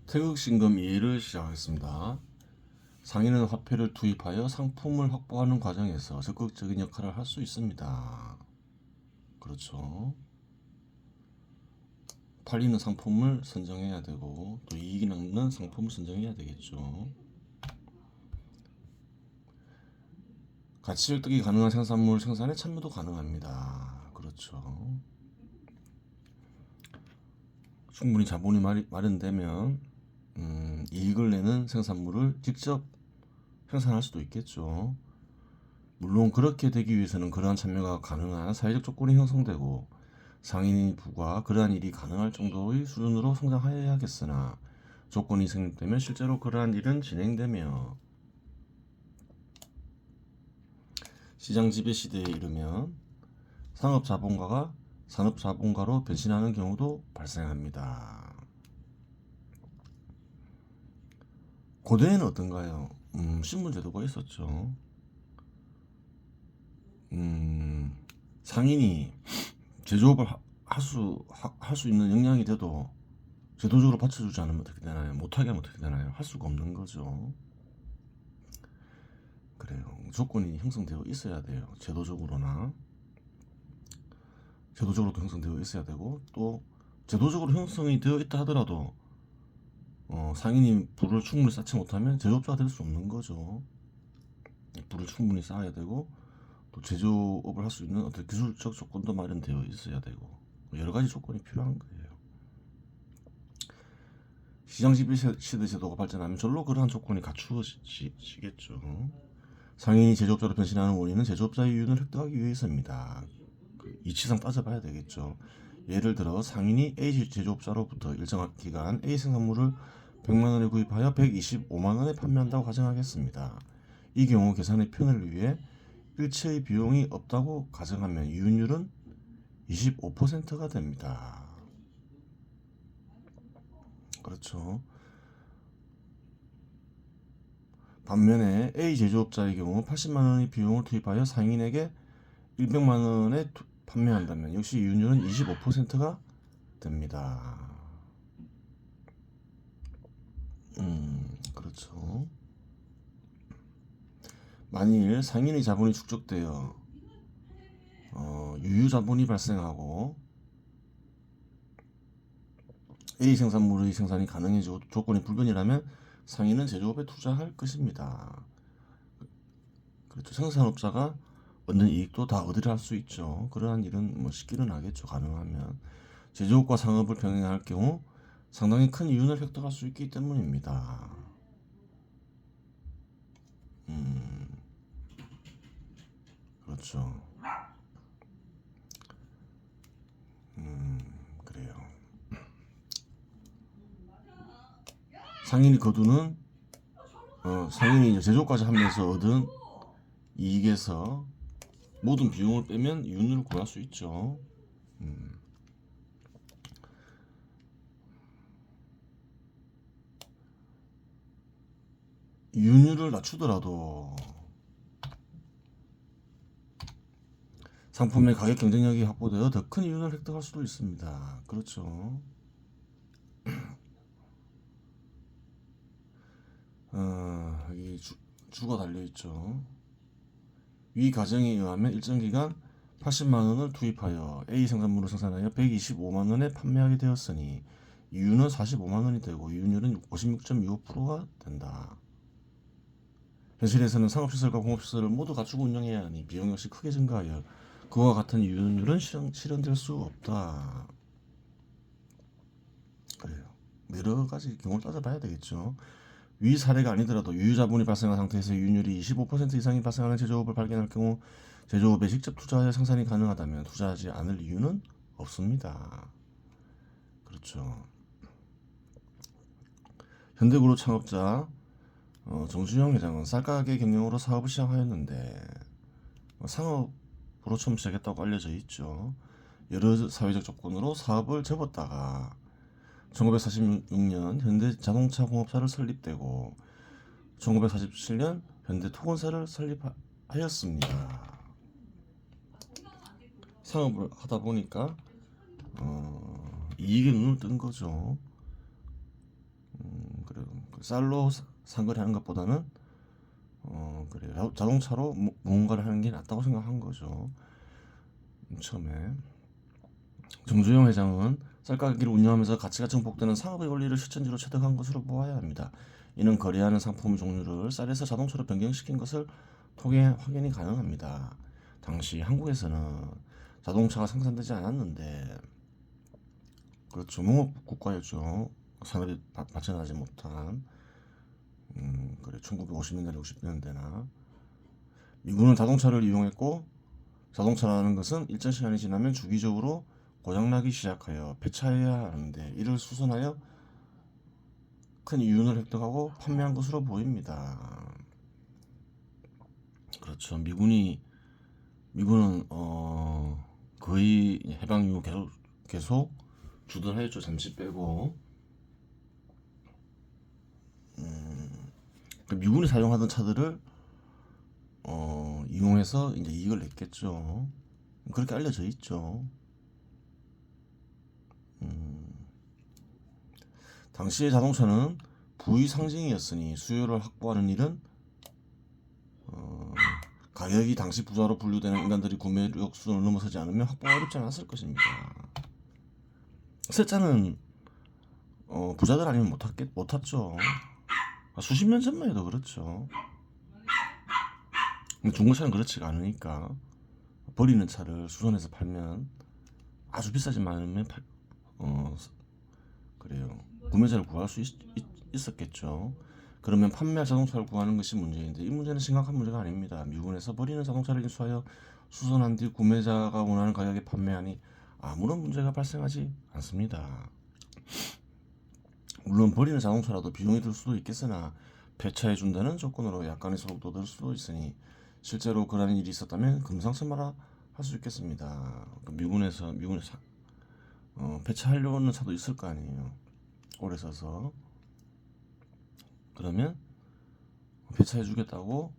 태극신금 이해를 시작하겠습니다. 상인은 화폐를 투입하여 상품을 확보하는 과정에서 적극적인 역할을 할 수 있습니다. 그렇죠. 팔리는 상품을 선정해야 되고 또 이익이 남는 상품을 선정해야 되겠죠. 가치 획득이 가능한 생산물 생산에 참여도 가능합니다. 그렇죠. 충분히 자본이 마련되면 이익을 내는 생산물을 직접 생산할 수도 있겠죠. 물론 그렇게 되기 위해서는 그러한 참여가 가능한 사회적 조건이 형성되고 상인의 부가 그러한 일이 가능할 정도의 수준으로 성장해야겠으나 조건이 성립되면 실제로 그러한 일은 진행되며 시장 지배 시대에 이르면 상업자본가가 산업자본가로 변신하는 경우도 발생합니다. 고대에는 어떤가요? 신분제도가 있었죠. 상인이 제조업을 할 수 있는 역량이 돼도 제도적으로 받쳐주지 않으면 어떻게 되나요? 못하게 하면 어떻게 되나요? 할 수가 없는 거죠. 그래요. 조건이 형성되어 있어야 돼요. 제도적으로도 형성되어 있어야 되고 또 제도적으로 형성이 되어 있다 하더라도 상인이 부를 충분히 쌓지 못하면 제조업자가 될 수 없는 거죠. 부를 충분히 쌓아야 되고 또 제조업을 할 수 있는 어떤 기술적 조건도 마련되어 있어야 되고 여러 가지 조건이 필요한 거예요. 시장 지배 시대 제도가 발전하면 절로 그러한 조건이 갖추어지겠죠. 상인이 제조업자로 변신하는 원인은 제조업자의 이윤을 획득하기 위해서입니다. 이치상 따져봐야 되겠죠. 예를 들어 상인이 A 제조업자로부터 일정 기간 A 생산물을 100만원에 구입하여 125만원에 판매한다고 가정하겠습니다. 이 경우 계산의 편을 위해 일체의 비용이 없다고 가정하면 이윤율은 25%가 됩니다. 그렇죠. 반면에 A 제조업자의 경우 80만원의 비용을 투입하여 상인에게 100만원에 판매한다면 역시 이윤율은 25%가 됩니다. 그렇죠. 만일 상인의 자본이 축적되어 유유자본이 발생하고 A 생산물의 생산이 가능해지고 조건이 불변이라면 상인은 제조업에 투자할 것입니다. 그렇죠. 생산업자가 얻는 이익도 다 얻으려 할 수 있죠. 그러한 일은 쉽기는 하겠죠. 가능하면 제조업과 상업을 병행할 경우 상당히 큰 이윤을 획득할 수 있기 때문입니다. 그렇죠. 그래요. 상인이 거두는 상인이 이제 제조까지 하면서 얻은 이익에서 모든 비용을 빼면 이윤을 구할 수 있죠. 이윤율을 낮추더라도 상품의 가격 경쟁력이 확보되어 더 큰 이윤을 획득할 수도 있습니다. 그렇죠. 여기 주가 달려있죠. 위 가정에 의하면 일정 기간 80만원을 투입하여 A 생산물을 생산하여 125만원에 판매하게 되었으니 이윤은 45만원이 되고 이윤율은 56.25%가 된다. 현실에서는 상업시설과 공업시설을 모두 갖추고 운영해야 하니 비용 역시 크게 증가하여 그와 같은 이윤율은 실현될 수 없다. 그래요. 여러 가지 경우를 따져봐야 되겠죠. 위 사례가 아니더라도 유유자본이 발생한 상태에서 이윤율이 25% 이상이 발생하는 제조업을 발견할 경우 제조업에 직접 투자하여 생산이 가능하다면 투자하지 않을 이유는 없습니다. 그렇죠. 현대그룹 창업자 정주영 회장은 쌀가게 경영으로 사업을 시작하였는데 상업으로 처음 시작했다고 알려져 있죠. 여러 사회적 조건으로 사업을 접었다가 1946년 현대자동차공업사를 설립되고 1947년 현대토건사를 설립하였습니다. 상업을 하다 보니까 이익에 눈을 뜬 거죠. 그래 쌀로 상거래하는 것보다는 그래 자동차로 무언가를 하는 게 낫다고 생각한 거죠. 처음에 정주영 회장은 쌀가게를 운영하면서 가치가 증폭되는 상업의 원리를 실천지로 체득한 것으로 보아야 합니다. 이는 거래하는 상품 종류를 쌀에서 자동차로 변경시킨 것을 통해 확인이 가능합니다. 당시 한국에서는 자동차가 생산되지 않았는데 그렇죠. 농업 국가였죠. 산업이 발전하지 못한 그래 1950년대 60년대나 미국은 자동차를 이용했고 자동차라는 것은 일정 시간이 지나면 주기적으로 고장나기 시작하여 폐차해야 하는데 이를 수선하여 큰 이윤을 획득하고 판매한 것으로 보입니다. 그렇죠. 미군은 거의 해방 이후 계속 주둔하였죠. 잠시 빼고 그 미군이 사용하던 차들을 이용해서 이제 이익을 냈겠죠. 그렇게 알려져 있죠. 당시의 자동차는 부의 상징이었으니 수요를 확보하는 일은 가격이 당시 부자로 분류되는 인간들이 구매력 수준을 넘어서지 않으면 확보가 어렵지 않았을 것입니다. 세차는 부자들 아니면 못 탔죠. 수십 년 전만 해도 그렇죠. 중고차는 그렇지가 않으니까 버리는 차를 수선해서 팔면 아주 비싸지만 않으면 그래요. 구매자를 구할 수 있었겠죠. 그러면 판매할 자동차를 구하는 것이 문제인데 이 문제는 심각한 문제가 아닙니다. 미군에서 버리는 자동차를 인수하여 수선한 뒤 구매자가 원하는 가격에 판매하니 아무런 문제가 발생하지 않습니다. 물론 버리는 자동차라도 비용이 들 수도 있겠으나 폐차해 준다는 조건으로 약간의 소득도 들 수도 있으니 실제로 그런 일이 있었다면 금상첨화라 할 수 있겠습니다. 미군에서 폐차하려는 차도 있을 거 아니에요. 오래 써서 그러면 폐차해 주겠다고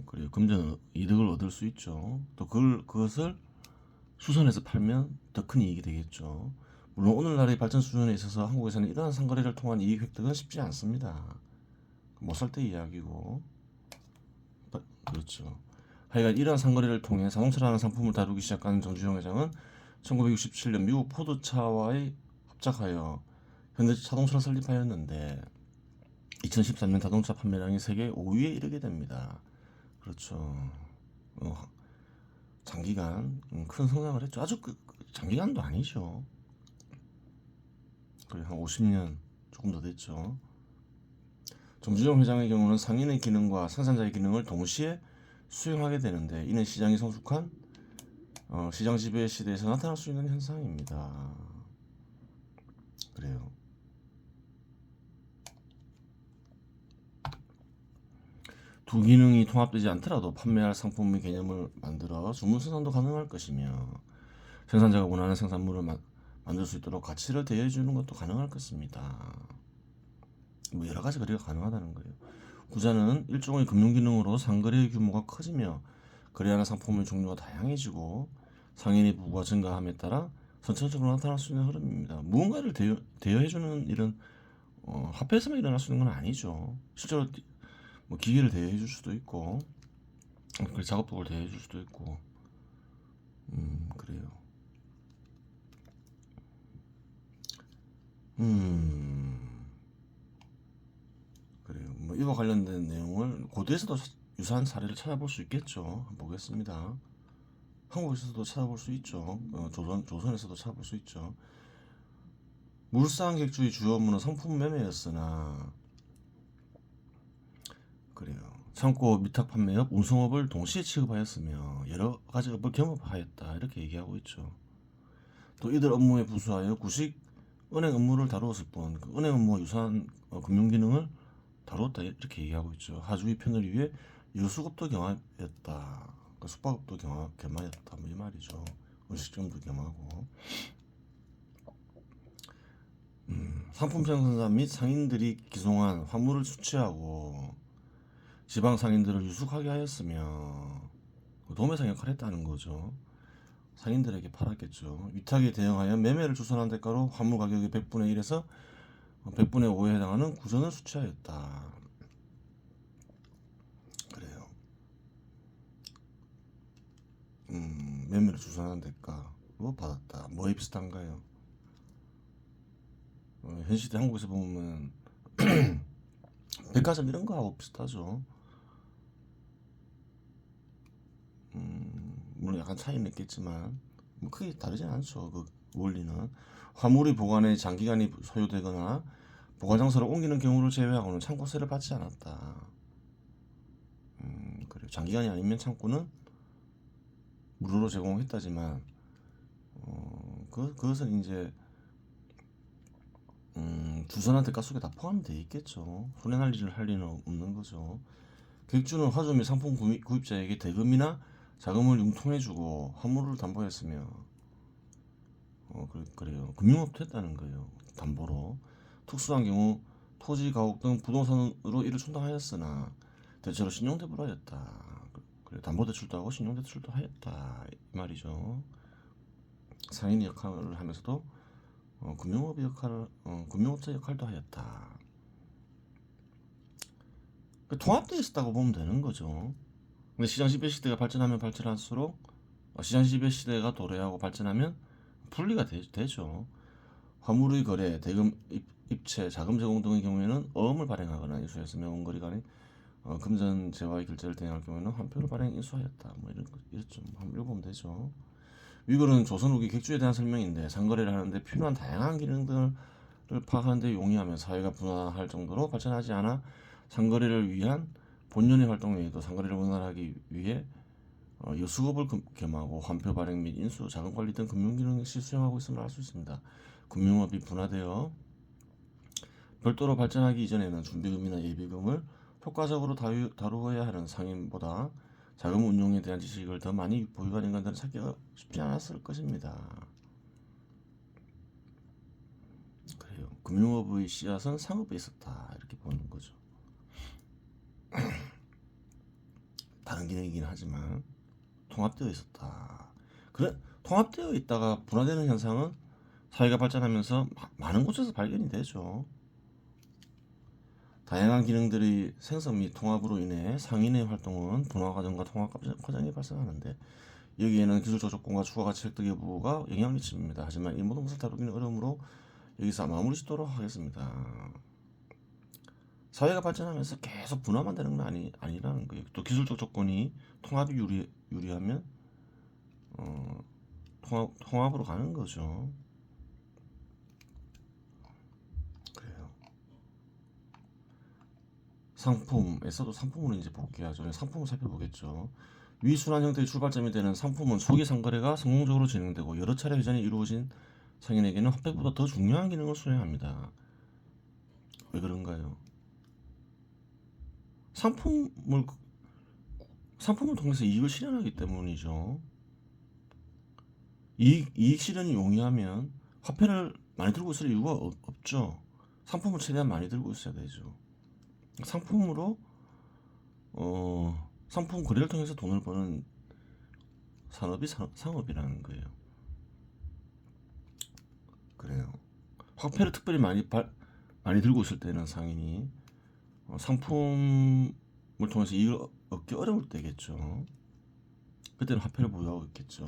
그리고 금전 이득을 얻을 수 있죠. 또 그것을 수선해서 팔면 더 큰 이익이 되겠죠. 물론 오늘날의 발전 수준에 있어서 한국에서는 이러한 상거래를 통한 이익 획득은 쉽지 않습니다. 못 살 때 이야기고 그렇죠. 하여간 이러한 상거래를 통해 자동차라는 상품을 다루기 시작한 정주영 회장은 1967년 미국 포드차와의 합작하여 현대 자동차를 설립하였는데 2013년 자동차 판매량이 세계 5위에 이르게 됩니다. 그렇죠. 장기간 큰 성장을 했죠. 아주 장기간도 아니죠. 거의 한 50년 조금 더 됐죠. 정주영 회장의 경우는 상인의 기능과 생산자의 기능을 동시에 수행하게 되는데 이는 시장이 성숙한 시장 지배 시대에서 나타날 수 있는 현상입니다. 그래요. 두 기능이 통합되지 않더라도 판매할 상품의 개념을 만들어 주문 생산도 가능할 것이며 생산자가 원하는 생산물을 만들 수 있도록 가치를 대여해 주는 것도 가능할 것입니다. 뭐 여러 가지 거래가 가능하다는 거예요. 구자는 일종의 금융기능으로 상거래의 규모가 커지며 거래하는 상품의 종류가 다양해지고 상인의 부가 증가함에 따라 선천적으로 나타날 수 있는 흐름입니다. 무언가를 대여해주는 일은 화폐에서만 일어날 수 있는 건 아니죠. 실제로 뭐 기계를 대여해줄 수도 있고 작업복을 대여해줄 수도 있고 그래요. 그래요. 뭐 이와 관련된 내용을 고대에서도 유사한 사례를 찾아볼 수 있겠죠. 한번 보겠습니다. 한국에서도 찾아볼 수 있죠. 조선에서도 찾아볼 수 있죠. 물상객주의 주요 업무는 상품 매매였으나 그래요. 창고 위탁 판매업, 운송업을 동시에 취급하였으며 여러 가지 업을 겸업하였다 이렇게 얘기하고 있죠. 또 이들 업무에 부수하여 구식 은행 업무를 다루었을 뿐 그 은행 업무와 유사한 금융 기능을 다루었다 이렇게 얘기하고 있죠. 하주의 편을 위해 여수업도 경험했다. 숙박업도 겸하였다 뭐 이 말이죠. 음식점도 겸하고 상품 생산자 및 상인들이 기송한 화물을 수취하고 지방 상인들을 유숙하게 하였으며 도매상 역할을 했다는 거죠. 상인들에게 팔았겠죠. 위탁에 대응하여 매매를 주선한 대가로 화물 가격의 100분의 1에서 100분의 5에 해당하는 구전을 수취하였다. 그래요. 매매를 주선한 대가로 받았다. 뭐에 비슷한가요? 현 시대 한국에서 보면 백화점 이런 거하고 비슷하죠. 물론 약간 차이는 있겠지만 뭐 크게 다르진 않죠. 그 원리는 화물이 보관에 장기간이 소요되거나 보관 장소를 옮기는 경우를 제외하고는 창고세를 받지 않았다. 그래요. 장기간이 아니면 창고는 무료로 제공했다지만 그것은 이제 주선한 대가 속에 다 포함되어 있겠죠. 손해날 일을 할 리는 없는 거죠. 객주는 화주 및 상품 구입자에게 대금이나 자금을 융통해주고 화물을 담보했으며 그래요. 금융업도 했다는 거예요. 담보로. 특수한 경우 토지, 가옥 등 부동산으로 이를 충당하였으나 대체로 신용대부로 하였다. 그래, 담보대출도 하고 신용대출도 하였다 이 말이죠. 상인 역할을 하면서도 금융업자 역할도 하였다. 통합되어 있었다고 보면 되는 거죠. 근데 시장 지배 시대가 발전하면 발전할수록 시장 지배 시대가 도래하고 발전하면 분리가 되죠. 화물의 거래, 대금 입체, 자금 제공 등의 경우에는 어음을 발행하거나 인수했으며 원거리 간의 금전 재화의 결제를 대행할 경우에는 환표를 발행 인수하였다. 뭐 이렇죠. 한번 읽어보면 되죠. 위글은 조선 후기 객주에 대한 설명인데 상거래를 하는데 필요한 다양한 기능들을 파악하는 데 용이하며 사회가 분화할 정도로 발전하지 않아 상거래를 위한 본연의 활동 외에도 상거래를 원활하기 위해 여수업을 겸하고 환표 발행 및 인수, 자금 관리 등 금융 기능 역시 수행하고 있음을 알 수 있습니다. 금융업이 분화되어 별도로 발전하기 이전에는 준비금이나 예비금을 효과적으로 다루어야 하는 상인보다 자금 운용에 대한 지식을 더 많이 보유한 인간들은 찾기가 쉽지 않았을 것입니다. 그래요. 금융업의 씨앗은 상업에 있었다 이렇게 보는 거죠. 다른 기능이긴 하지만 통합되어 있었다. 그래 통합되어 있다가 분화되는 현상은 사회가 발전하면서 많은 곳에서 발견이 되죠. 다양한 기능들의 생성 및 통합으로 인해 상인의 활동은 분화 과정과 통합 과정이 발생하는데 여기에는 기술적 조건과 추가가치 획득 여부가 영향을 미칩니다. 하지만 이 모든 것을 다루기는 어려우므로 여기서 마무리 짓도록 하겠습니다. 사회가 발전하면서 계속 분화만 되는 건 아니라는 거예요. 또 기술적 조건이 통합이 유리하면 통합으로 가는 거죠. 그래요. 상품에서도 상품으로 이제 복귀하죠. 상품을 살펴보겠죠. 위순환 형태의 출발점이 되는 상품은 초기 상거래가 성공적으로 진행되고 여러 차례 회전이 이루어진 상인에게는 화폐보다 더 중요한 기능을 수행합니다. 왜 그런가요? 상품을 통해서 이익을 실현하기 때문이죠. 이익 실현이 용이하면 화폐를 많이 들고 있을 이유가 없죠. 상품을 최대한 많이 들고 있어야 되죠. 상품으로 상품 거래를 통해서 돈을 버는 산업이 상업이라는 거예요. 그래요. 화폐를 특별히 많이 들고 있을 때는 상인이 상품을 통해서 이익을 얻기 어려울 때겠죠. 그때는 화폐를 보유하고 있겠죠.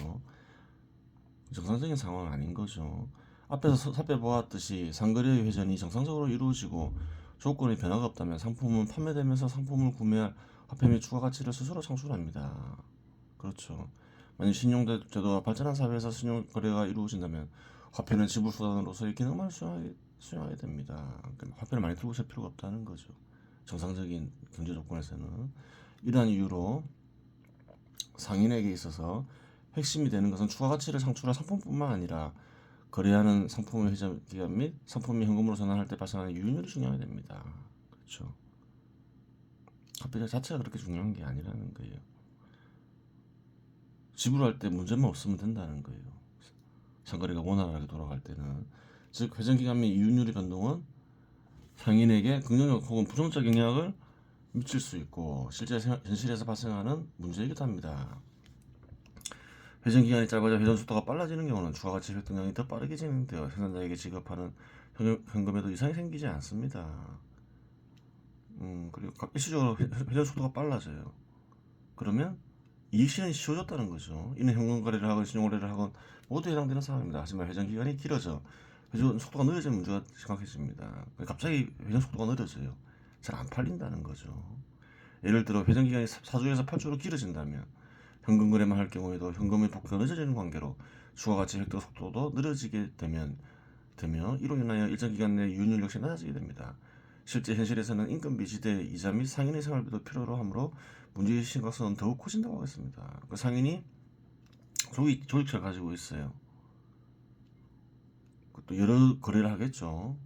정상적인 상황은 아닌 거죠. 앞에서 살펴보았듯이 상거래의 회전이 정상적으로 이루어지고 조건의 변화가 없다면 상품은 판매되면서 상품을 구매할 화폐 및 추가 가치를 스스로 창출합니다. 그렇죠. 만약 신용제도가 발전한 사회에서 신용거래가 이루어진다면 화폐는 지불 수단으로서의 기능만 수행하게 됩니다. 그러니까 화폐를 많이 들고 있을 필요가 없다는 거죠. 정상적인 경제 조건에서는. 이러한 이유로 상인에게 있어서 핵심이 되는 것은 추가 가치를 창출할 상품뿐만 아니라 거래하는 상품의 회전 기간 및 상품이 현금으로 전환할 때 발생하는 유인율이 중요하게 됩니다. 그렇죠. 화폐 자체가 그렇게 중요한 게 아니라는 거예요. 지불할 때 문제만 없으면 된다는 거예요. 상거래가 원활하게 돌아갈 때는. 즉 회전 기간 및 이윤율의 변동은 상인에게 긍정적 혹은 부정적 영향을 미칠 수 있고 실제 현실에서 발생하는 문제이기도 합니다. 회전 기간이 짧아져 회전 속도가 빨라지는 경우는 추가가치 획득량이 더 빠르게 진행되어 생산자에게 지급하는 현금에도 이상이 생기지 않습니다. 그리고 일시적으로 회전 속도가 빨라져요. 그러면 이익 실현이 쉬워졌다는 거죠. 이는 현금 거래를 하건 신용 거래를 하건 모두 해당되는 상황입니다. 하지만 회전 기간이 길어져 회전 속도가 느려지면 문제가 심각해집니다. 갑자기 회전 속도가 느려져요. 잘 안 팔린다는 거죠. 예를 들어 회전 기간이 4주에서 8주로 길어진다면 현금 거래만 할 경우에도 현금의 복구가 늦어지는 관계로 추가 가치 획득 속도도 느려지게 되면 이로 인하여 일정 기간 내 이윤율 역시 낮아지게 됩니다. 실제 현실에서는 인건비, 지대, 이자 및 상인의 생활비도 필요로 하므로 문제의 심각성은 더욱 커진다고 하겠습니다. 그 상인이 조직처를 가지고 있어요. 또 여러 거래를 하겠죠.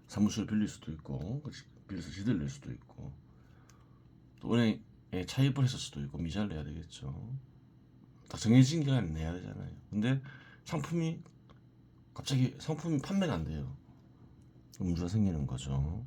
사무실을 빌릴 수도 있고, 빌려서 지들 낼 수도 있고, 또 은행에 차입을 했을 수도 있고, 미자를 내야 되겠죠. 다 정해진 기간에 내야 되잖아요. 근데 갑자기 상품이 판매가 안 돼요. 문제가 생기는 거죠.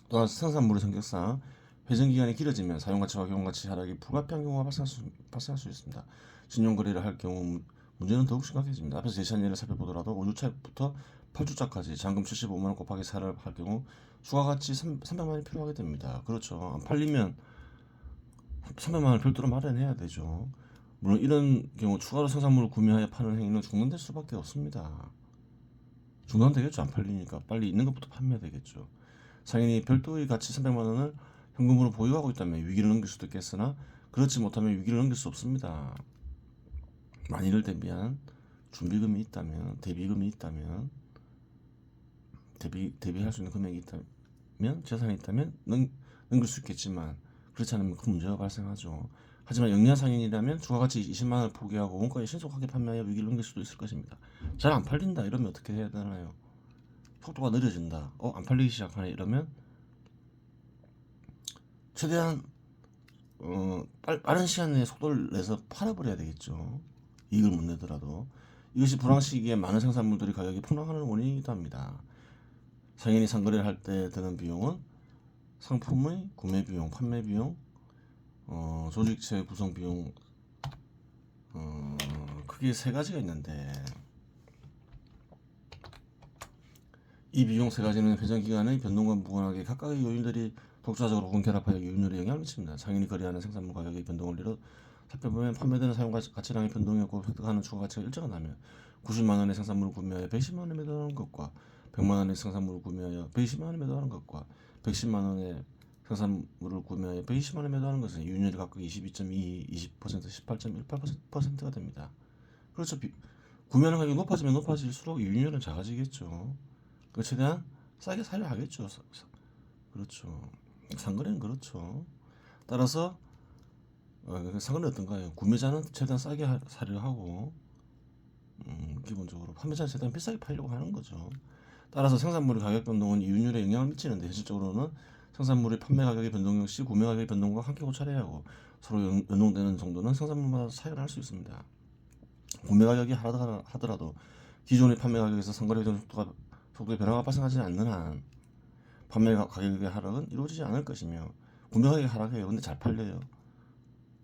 또한 생산물의 성격상 회전 기간이 길어지면 사용가치와 경험가치 하락이 불가피한 경우가 발생할 수 있습니다. 신용거래를 할 경우 문제는 더욱 심각해집니다. 앞에서 제시한 예를 살펴보더라도 5주차부터 8주차까지 잔금 75만원 곱하기 4를 할 경우 추가가치 300만원이 필요하게 됩니다. 그렇죠. 안 팔리면 300만원을 별도로 마련해야 되죠. 물론 이런 경우 추가로 생산물을 구매하여 파는 행위는 중단될 수밖에 없습니다. 중단되겠죠. 안 팔리니까 빨리 있는 것부터 판매해야 되겠죠. 상인이 별도의 가치 300만원을 현금으로 보유하고 있다면 위기를 넘길 수도 있겠으나 그렇지 못하면 위기를 넘길 수 없습니다. 만일을 대비한 준비금이 있다면, 대비할 수 있는 금액이 있다면, 재산이 있다면 넘길 수 있겠지만 그렇지 않으면 큰 문제가 발생하죠. 하지만 영리한 상인이라면 추가가치 20만원을 포기하고 원가에 신속하게 판매하여 위기를 넘길 수도 있을 것입니다. 잘 안 팔린다 이러면 어떻게 해야 되나요? 속도가 느려진다. 안 팔리기 시작하네 이러면 최대한 빠른 시간 내에 속도를 내서 팔아버려야 되겠죠. 이익을 못 내더라도. 이것이 불황 시기에 많은 생산물들이 가격이 폭락하는 원인이기도 합니다. 상인이 상거래를 할 때 드는 비용은 상품의 구매 비용, 판매 비용, 조직체 구성 비용, 크게 세 가지가 있는데 이 비용 세 가지는 회전 기간의 변동과 무관하게 각각의 요인들이 독자적으로 혹은 결합하여 이윤율에 영향을 미칩니다. 상인이 거래하는 생산물 가격의 변동을 예로 살펴보면 판매되는 사용가치량의 변동이었고 획득하는 추가가치가 일정하다면 90만원의 생산물을 구매하여 110만원에 매도하는 것과 100만원의 생산물을 구매하여 120만원에 매도하는 것과 110만원의 생산물을 구매하여 120만원에 매도하는 것은 이윤율이 각각 22.2, 20%, 18.18%가 됩니다. 그렇죠. 구매하는 가격이 높아지면 높아질수록 이윤율은 작아지겠죠. 최대한 싸게 사려 하겠죠. 그렇죠. 상거래는 그렇죠. 따라서 상거래는 어떤가요? 구매자는 최대한 싸게 사려 하고 기본적으로 판매자는 최대한 비싸게 팔려고 하는 거죠. 따라서 생산물의 가격 변동은 이윤율에 영향을 미치는데 현실적으로는 생산물의 판매 가격의 변동 역시 구매 가격의 변동과 함께 고찰해야 하고 서로 연동되는 정도는 생산물마다 차이가 날 수 있습니다. 구매 가격이 하더라도 기존의 판매 가격에서 상거래 회전 속도의 변화가 발생하지 않는 한 판매 가격의 하락은 이루어지지 않을 것이며 구매 가격이 하락해요. 근데 잘 팔려요.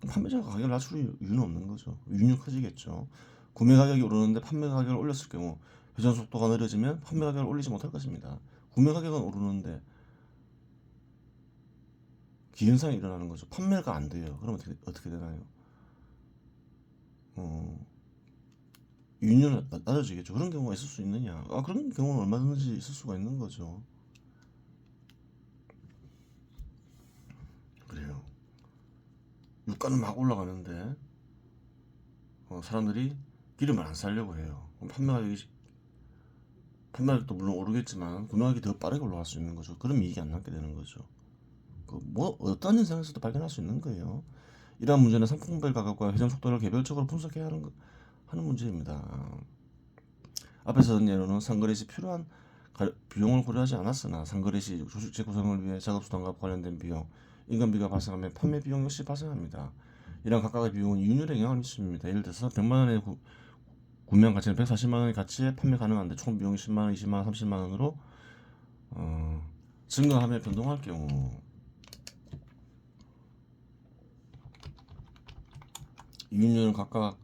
판매자가 가격을 낮출 이유는 없는 거죠. 이윤이 커지겠죠. 구매 가격이 오르는데 판매 가격을 올렸을 경우 회전 속도가 느려지면 판매 가격을 올리지 못할 것입니다. 구매 가격은 오르는데 기현상이 일어나는 거죠. 판매가 안 돼요. 그럼 어떻게 되나요? 이윤율은 낮아지겠죠. 그런 경우가 있을 수 있느냐? 그런 경우는 얼마든지 있을 수가 있는 거죠. 그래요. 유가는 막 올라가는데 사람들이 기름을 안 사려고 해요. 그럼 판매가격도 물론 오르겠지만 구매가격이 더 빠르게 올라갈 수 있는 거죠. 그럼 이익이 안 남게 되는 거죠. 어떤 현상에서도 발견할 수 있는 거예요. 이러한 문제는 상품별 가격과 회전 속도를 개별적으로 분석해야 하는 문제입니다. 앞에서 든 예로는 상거래 시 필요한 비용을 고려하지 않았으나 상거래 시 조직체 구성을 위해 작업수단과 관련된 비용, 인건비가 발생하면 판매 비용 역시 발생합니다. 이러한 각각의 비용은 이윤율에 영향을 미칩니다. 예를 들어서 100만원의 구매한 가치는 140만원의 가치에 판매 가능한데 총 비용이 10만원, 20만원, 30만원으로 증가하며 변동할 경우 이윤율은 각각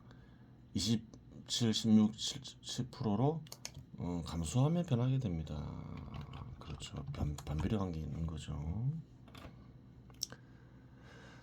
27, 16, 7%로 감소하면 변하게 됩니다. 그렇죠. 반비례 관계 있는 거죠.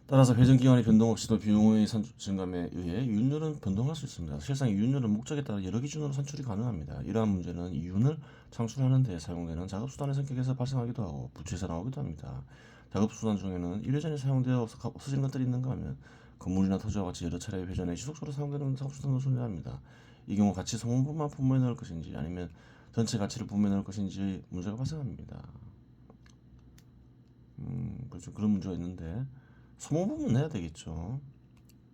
따라서 회전 기간의 변동 없이도 비용의 증감에 의해 이윤율은 변동할 수 있습니다. 실상 이윤율은 목적에 따라 여러 기준으로 산출이 가능합니다. 이러한 문제는 이윤을 창출하는 데 사용되는 작업수단의 성격에서 발생하기도 하고 부채에서 나오기도 합니다. 작업수단 중에는 1회전이 사용되어 없어지는 것들이 있는가 하면 건물이나 토지와 같이 여러 차례 회전에 지속적으로 사용되는 작업수단을 존재합니다. 이 경우 가치 소모분만 분모에 넣을 것인지 아니면 전체 가치를 분모에 넣을 것인지 문제가 발생합니다. 그렇죠. 그런 문제가 있는데 소모품은 내야 되겠죠.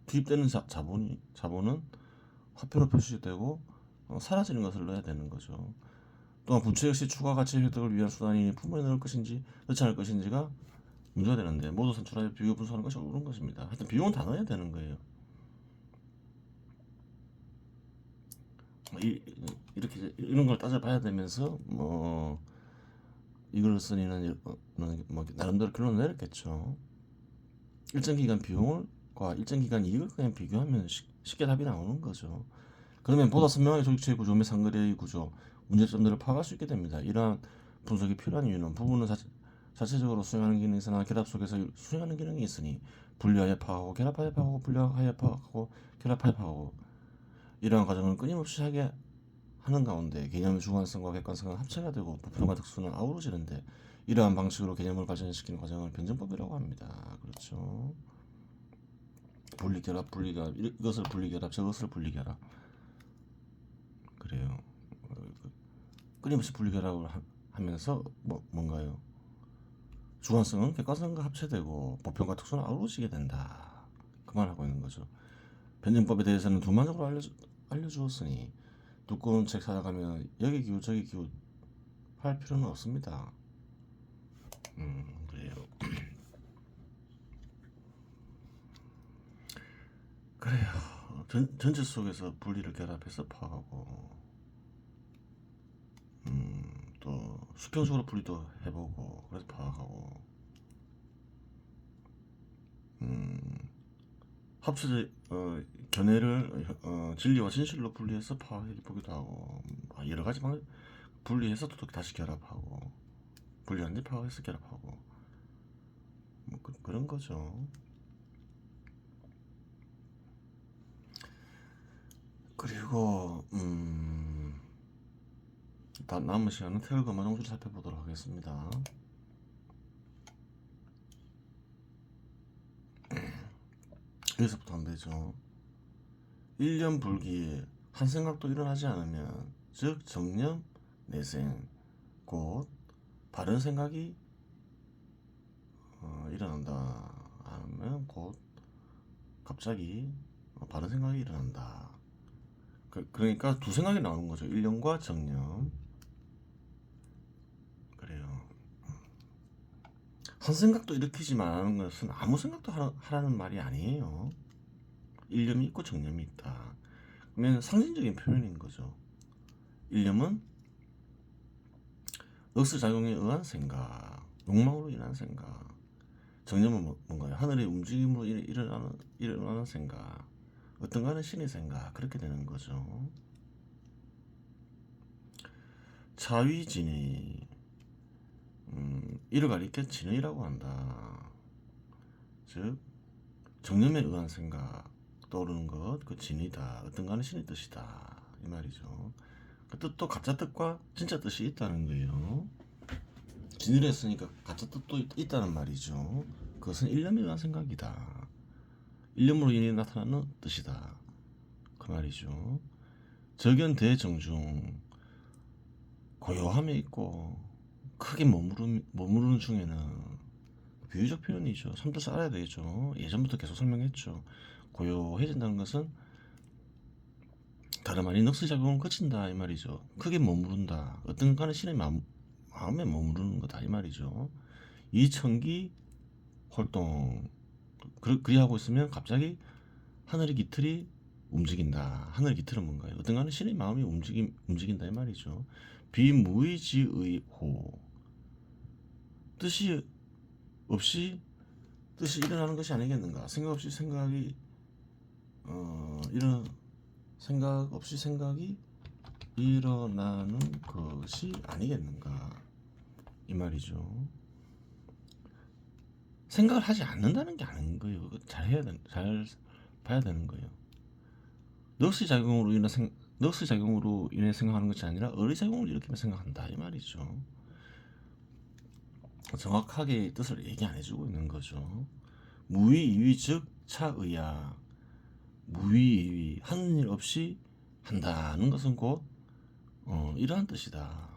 투입되는 자본은 화폐로 표시되고 사라지는 것을 넣어야 되는 거죠. 또한 부채 역시 추가 가치 획득을 위한 수단이 품에 넣을 것인지 넣지 않을 것인지가 문제가 되는데 모두 산출하여 비교 분석하는 것이 옳은 것입니다. 하여튼 비용은 다 넣어야 되는 거예요. 이렇게 이런 걸 따져봐야 되면서 뭐 이걸 쓰니는 뭐 나름대로 결론 내렸겠죠. 일정 기간 비용과 일정 기간 이익을 그냥 비교하면 쉽게 답이 나오는 거죠. 그러면 보다 선명하게 조직체의 구조 및 상거래의 구조, 문제점들을 파악할 수 있게 됩니다. 이러한 분석이 필요한 이유는 부분은 자체적으로 수행하는 기능이 있으나 결합 속에서 수행하는 기능이 있으니 분리하여 파악하고 결합하여 파악하고 분리하여 파악하고 결합하여 파악하고 이러한 과정을 끊임없이 하게 하는 가운데 개념의 주관성과 객관성은 합체가 되고 부품과 특수는 아우러지는데 이러한 방식으로 개념을 발전시키는 과정을 변증법이라고 합니다. 그렇죠. 분리결합, 분리결합, 이것을 분리결합, 저것을 분리결합. 그래요. 끊임없이 분리결합을 하면서 뭔가요? 주관성은 객관성과 합체되고 보편과 특수는 아우러지게 된다. 그 말하고 있는 거죠. 변증법에 대해서는 두만적으로 알려주었으니 두꺼운 책 찾아가면 여기 기우 저기 기우 할 필요는 없습니다. 그래요. 그래요. 전체 속에서 분리를 결합해서 파악하고 또 수평적으로 분리도 해보고 그래서 파악하고 합쳐져 견해를 진리와 진실로 분리해서 파악해보기도 하고 여러 가지 방법 분리해서 또 다시 결합하고 분리한 뒤 파악해서 결합하고 뭐 그런 거죠. 그리고 남은 시간은 태울 금화정수를 살펴보도록 하겠습니다. 여기서부터 하면 되죠. 1년 불기에 한 생각도 일어나지 않으면 즉 정념 내생 곧 바른 생각이 일어난다 하면 곧 갑자기 바른 생각이 일어난다. 그러니까 두 생각이 나오는 거죠. 1년과 정념. 그래요. 한 생각도 일으키지만 하는 것은 아무 생각도 하라는 말이 아니에요. 일념이 있고 정념이 있다. 그러면 상징적인 표현인 거죠. 일념은 억수작용에 의한 생각, 욕망으로 인한 생각. 정념은 뭔가요? 하늘의 움직임으로 일어나는 생각. 어떤가는 신의 생각. 그렇게 되는 거죠. 차위진의 이를 가리켜 진의라고 한다. 즉 정념에 의한 생각 떠오르는 것, 그 진이다. 어떤가는 신의 뜻이다. 이 말이죠. 그 뜻도 가짜 뜻과 진짜 뜻이 있다는 거예요. 진의를 했으니까 가짜 뜻도 있다는 말이죠. 그것은 일념에 의한 생각이다. 일념으로 인해 나타나는 뜻이다. 그 말이죠. 적연 대정중 고요함에 있고 크게 머무르는 중에는 비유적 표현이죠. 삼뜻을 알아야 되겠죠. 예전부터 계속 설명했죠. 고요해진다는 것은 다름 아닌 넋의작용을 거친다 이 말이죠. 크게 머무른다. 어떤가는 신의 마음에 머무르는 거다 이 말이죠. 이천기 활동 그리하고 있으면 갑자기 하늘의 깃틀이 움직인다. 하늘의 깃틀은 뭔가요? 어떤가는 신의 마음이 움직인다 이 말이죠. 비무의지의 호 뜻이 없이 뜻이 일어나는 것이 아니겠는가? 생각 없이 생각이 생각 없이 생각이 일어나는 것이 아니겠는가 이 말이죠. 생각을 하지 않는다는 게 아닌 거예요. 잘 봐야 되는 거예요. 넋의 작용으로 인해 생각하는 것이 아니라 의의 작용을 일으키며 생각한다 이 말이죠. 정확하게 뜻을 얘기 안 해주고 있는 거죠. 무의이위 즉 차의야. 무의이위 하는 일 없이 한다는 것은 곧 이러한 뜻이다.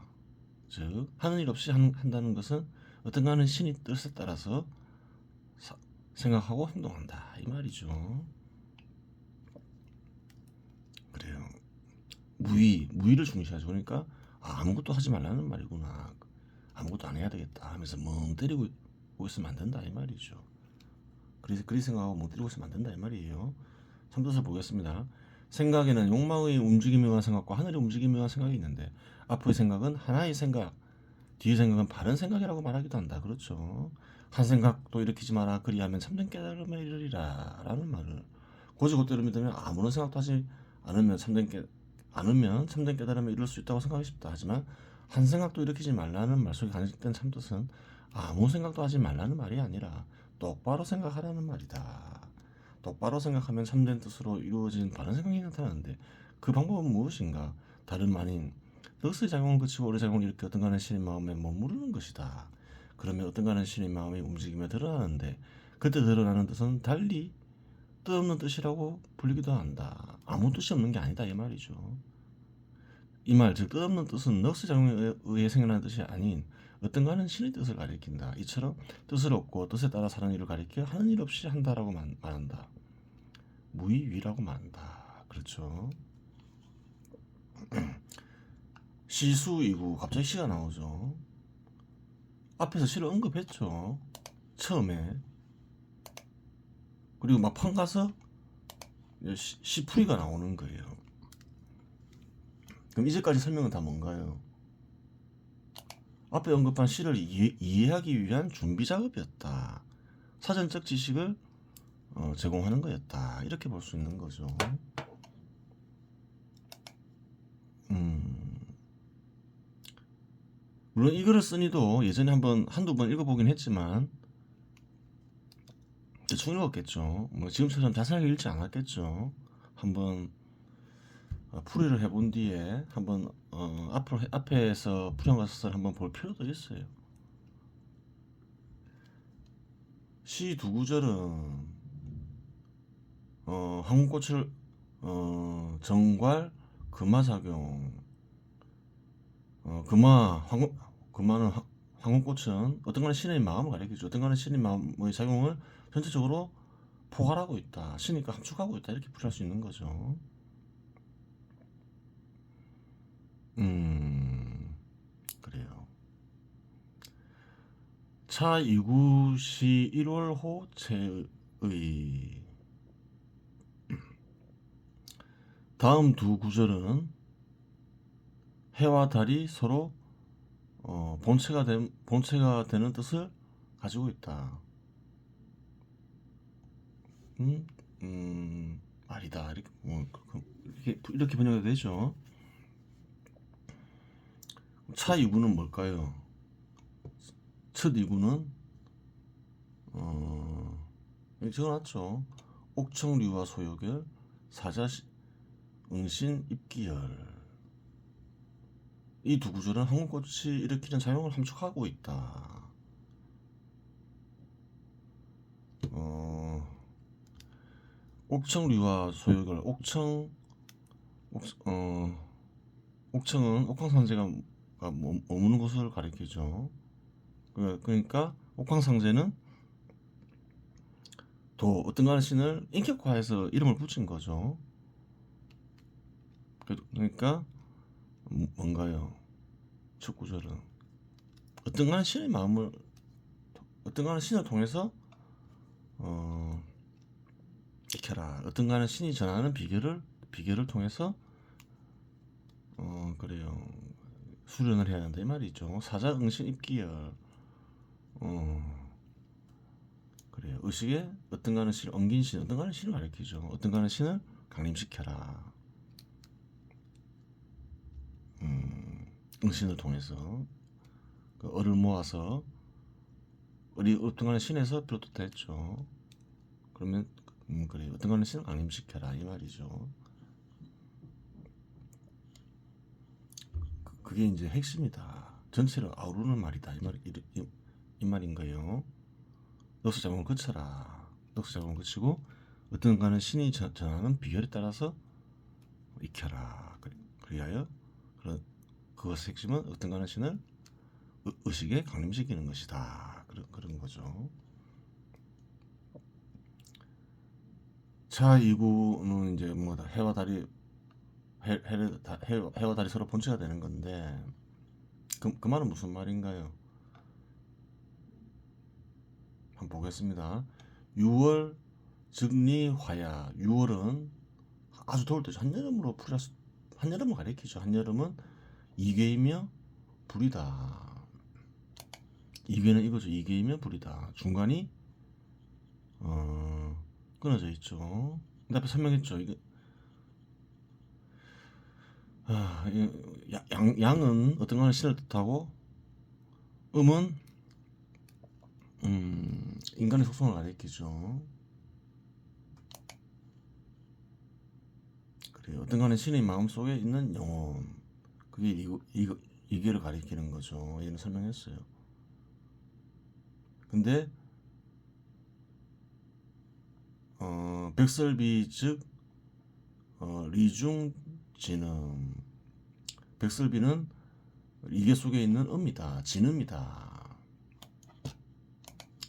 즉 하는 일 없이 한다는 것은 어떤가는 신의 뜻에 따라서 생각하고 행동한다 이 말이죠. 그래요. 무의를 중시하죠. 그러니까 아무것도 하지 말라는 말이구나. 아무것도 안 해야 되겠다 하면서 멍 때리고 있으면 안 된다 이 말이죠. 그리 생각하고 멍 때리고 있으면 안 된다 이 말이에요. 참뜻을 보겠습니다. 생각에는 욕망의 움직임에 관한 생각과 하늘의 움직임에 관한 생각이 있는데 앞의 생각은 하나의 생각, 뒤의 생각은 바른 생각이라고 말하기도 한다. 그렇죠. 한 생각도 일으키지 마라. 그리하면 참된 깨달음에 이르리라 라는 말을 곧이곧대로 믿으면 아무런 생각도 하지 않으면 참된 깨달음에 이를 수 있다고 생각하기 쉽다. 하지만 한 생각도 일으키지 말라는 말 속에 간직된 참뜻은 아무 생각도 하지 말라는 말이 아니라 똑바로 생각하라는 말이다. 똑바로 생각하면 참된 뜻으로 이루어진 바른 생각이 나타나는데 그 방법은 무엇인가? 다름 아닌 넋의 작용을 그치고 오래 작용을 일으켜 어떤가는 신의 마음에 머무르는 것이다. 그러면 어떤가는 신의 마음이 움직이며 드러나는데 그때 드러나는 뜻은 달리 뜻없는 뜻이라고 불리기도 한다. 아무 뜻이 없는 게 아니다 이 말이죠. 이 말 즉 뜻없는 뜻은 넋의 작용에 의해 생겨나는 뜻이 아닌 어떤가는 신의 뜻을 가리킨다. 이처럼 뜻을 얻고 뜻에 따라 사는 일을 가리켜 하는 일 없이 한다라고 말한다. 무의위라고 말한다. 그렇죠. 시수이구 갑자기 시가 나오죠. 앞에서 시를 언급했죠. 처음에. 그리고 막판 가서 시풀이가 나오는 거예요. 그럼 이제까지 설명은 다 뭔가요? 앞에 언급한 시를 이해하기 위한 준비 작업이었다. 사전적 지식을 제공하는 거였다. 이렇게 볼 수 있는 거죠. 물론 이 글을 쓴 이도 예전에 한두 번 읽어보긴 했지만 대충 읽었겠죠. 뭐 지금처럼 자세하게 읽지 않았겠죠. 한번 풀이를 해본 뒤에 한번 앞에서 풀이한 것을 한번 볼 필요도 있어요. 시 두 구절은 황혼꽃을 정괄 금화작용 금화는 황혼꽃은 어떤가는 신의 마음을 가리키죠. 어떤가는 신의 마음의 작용을 전체적으로 포괄하고 있다. 신이니까 함축하고 있다. 이렇게 풀이할 수 있는 거죠. 그래요. 차 이구시 1월호 채의 다음 두 구절은 해와 달이 서로 본체가 되는 뜻을 가지고 있다. 말이다. 이렇게 번역이 되죠. 차 이구는 뭘까요? 첫 이구는 여기 적어놨죠. 옥청류와 소요결, 사자 응신 입기열. 이 두 구절은 황혼꽃이 일으키는 작용을 함축하고 있다. 옥청류와 소요결. 옥청은 옥황상제가 머무는 곳을 가리키죠. 그러니까 옥황상제는 어떤가는 신을 인격화해서 이름을 붙인 거죠. 그러니까 뭔가요? 첫 구절은 어떤가는 신의 마음을 어떤가는 신을 통해서 익혀라. 어떤가는 신이 전하는 비결을 통해서 그래요. 수련을 해야 한다 이 말이죠. 사자 응신 입기열. 그래요. 의식에 어떤가는 신, 엉긴 신, 어떤가는 신을 가리키죠. 어떤가는 신을 강림시켜라. 응신을 통해서 그 을을 모아서 을이 어떤간에 신에서 비롯됐죠. 그러면 그래 어떤간에 신을 강림시켜라 이 말이죠. 그게 이제 핵심이다. 전체를 아우르는 말이다 이 말인 거예요. 넉스 작용을 거쳐라. 넉스 작용을 거치고 어떤간에 신이 전하는 비결에 따라서 익혀라. 그리하여 그것의 핵심은 어떤간에 신을 의식에 강림시키는 것이다. 그런 거죠. 자, 2구는 이제 뭐다 해와 달이 해와 달이 서로 본체가 되는 건데 그 말은 무슨 말인가요? 한번 보겠습니다. 6월 즉리화야. 6월은 아주 더울 때죠. 한여름을 가리키죠. 한여름은 이계이며 불이다. 이계는 이거죠. 이계이며 불이다. 중간이 끊어져 있죠. 근데 앞에 설명했죠. 이게 양은 어떤 거는 신을 뜻하고 음은 인간의 속성을 가리키죠. 그래요. 어떤 거는 신의 마음속에 있는 영혼. 그게 이게를 가리키는 거죠. 얘는 설명했어요. 근데 백설비 즉 리중진음. 백설비는 이게 속에 있는 음이다. 진음이다.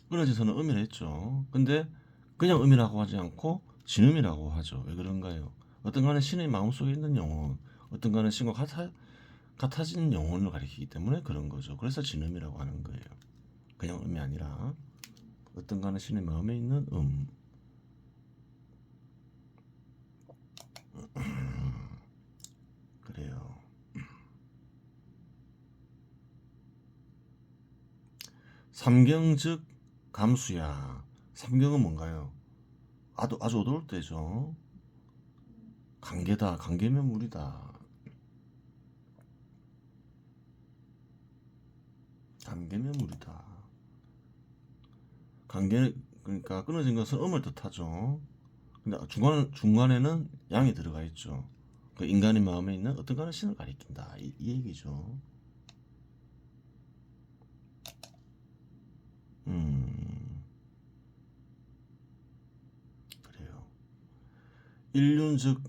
끊어져서는 음이라 했죠. 근데 그냥 음이라고 하지 않고 진음이라고 하죠. 왜 그런가요? 어떤 간에 신의 마음속에 있는 영혼, 어떤 간에 신과 같아지는 영혼을 가리키기 때문에 그런 거죠. 그래서 진음이라고 하는 거예요. 그냥 음이 아니라 어떤 간에 신의 마음에 있는 그래요. 삼경 즉 감수야. 삼경은 뭔가요? 아주 어두울 때죠. 관계다. 관계면 물이다. 관계면 물이다. 관계 그러니까 끊어진 것은 음을 뜻하죠. 근데 중간에는 양이 들어가 있죠. 그 인간의 마음에 있는 어떤 가는 신을 가리킨다. 이 얘기죠. 그래요. 일륜 즉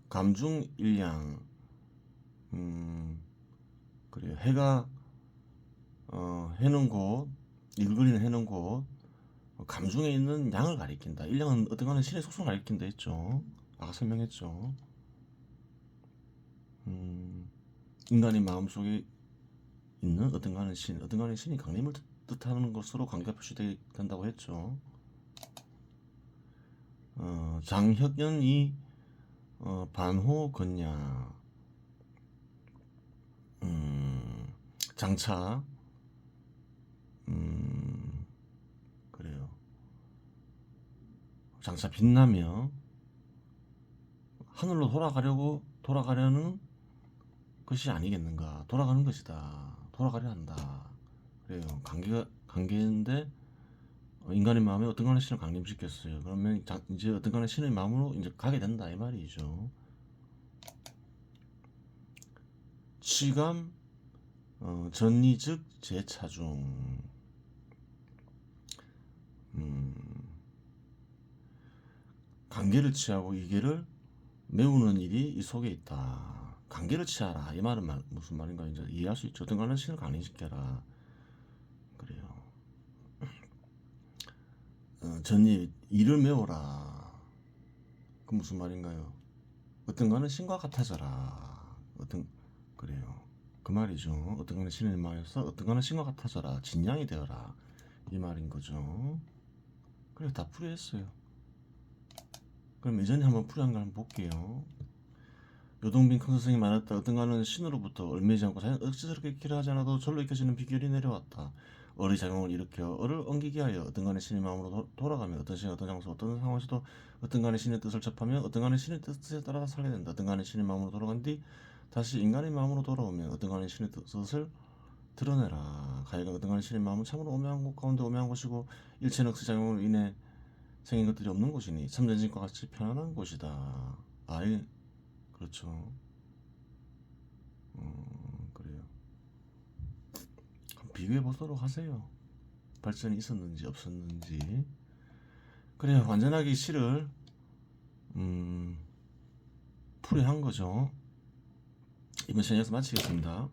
감중 일양. 그래요. 해가 해는 곳, 일그리는 해는 곳, 감중에 있는 양을 가리킨다. 일양은 어떤 가는 신의 속성을 가리킨다 했죠. 아까 설명했죠. 인간의 마음속에 있는 어떤 가는 신이 강림을 뜻하는 것으로 관계가 표시된다고 했죠. 장혁연이 반호 건야 장차 그래요. 장차 빛나며 하늘로 돌아가려는 것이 아니겠는가. 돌아가는 것이다. 돌아가려 한다. 그래요. 관계인데 인간의 마음에 어떤 간의 신을 강림시켰어요. 그러면 이제 어떤 간의 신의 마음으로 이제 가게 된다 이 말이죠. 취감 전리즉 재차중. 관계를 취하고 이계를 메우는 일이 이 속에 있다. 관계를 취하라. 이 말은 무슨 말인가 이제 이해할 수 있죠. 어떤 간의 신을 강림시켜라. 그래요. 전리 일을 메워라. 그 무슨 말인가요? 어떤 간은 신과 같아져라. 그래요. 그 말이죠. 어떤 간은 신의 마음에서 어떤 간은 신과 같아져라. 진양이 되어라. 이 말인 거죠. 그래 다 풀이했어요. 그럼 예전에 한번 풀이한 걸 한번 볼게요. 요동빈 큰 스승이 말했다. 어떤 간은 신으로부터 얼매지 않고 자연 억지스럽게 익히려 하지 않아도 절로 익혀지는 비결이 내려왔다. 을의 작용을 일으켜 을을 엉기게 하여 어떤 간의 신의 마음으로 돌아가며 어떤 시간 어떤 장소 어떤 상황에서도 어떤 간의 신의 뜻을 접하며 어떤 간의 신의 뜻에 따라 살게 된다. 어떤 간의 신의 마음으로 돌아간 뒤 다시 인간의 마음으로 돌아오면 어떤가는 신의 뜻을 드러내라. 가해가 어떤가는 신의 마음은 참으로 오묘한 곳 가운데 오묘한 곳이고 일체 넉스작용으로 인해 생긴 것들이 없는 곳이니 참전진과 같이 편안한 곳이다. 아예 그렇죠. 그래요. 비교해 보도록 하세요. 발전이 있었는지 없었는지. 그래요. 완전하게 시를 풀이한 거죠. 이번 시간 여기서 마치겠습니다.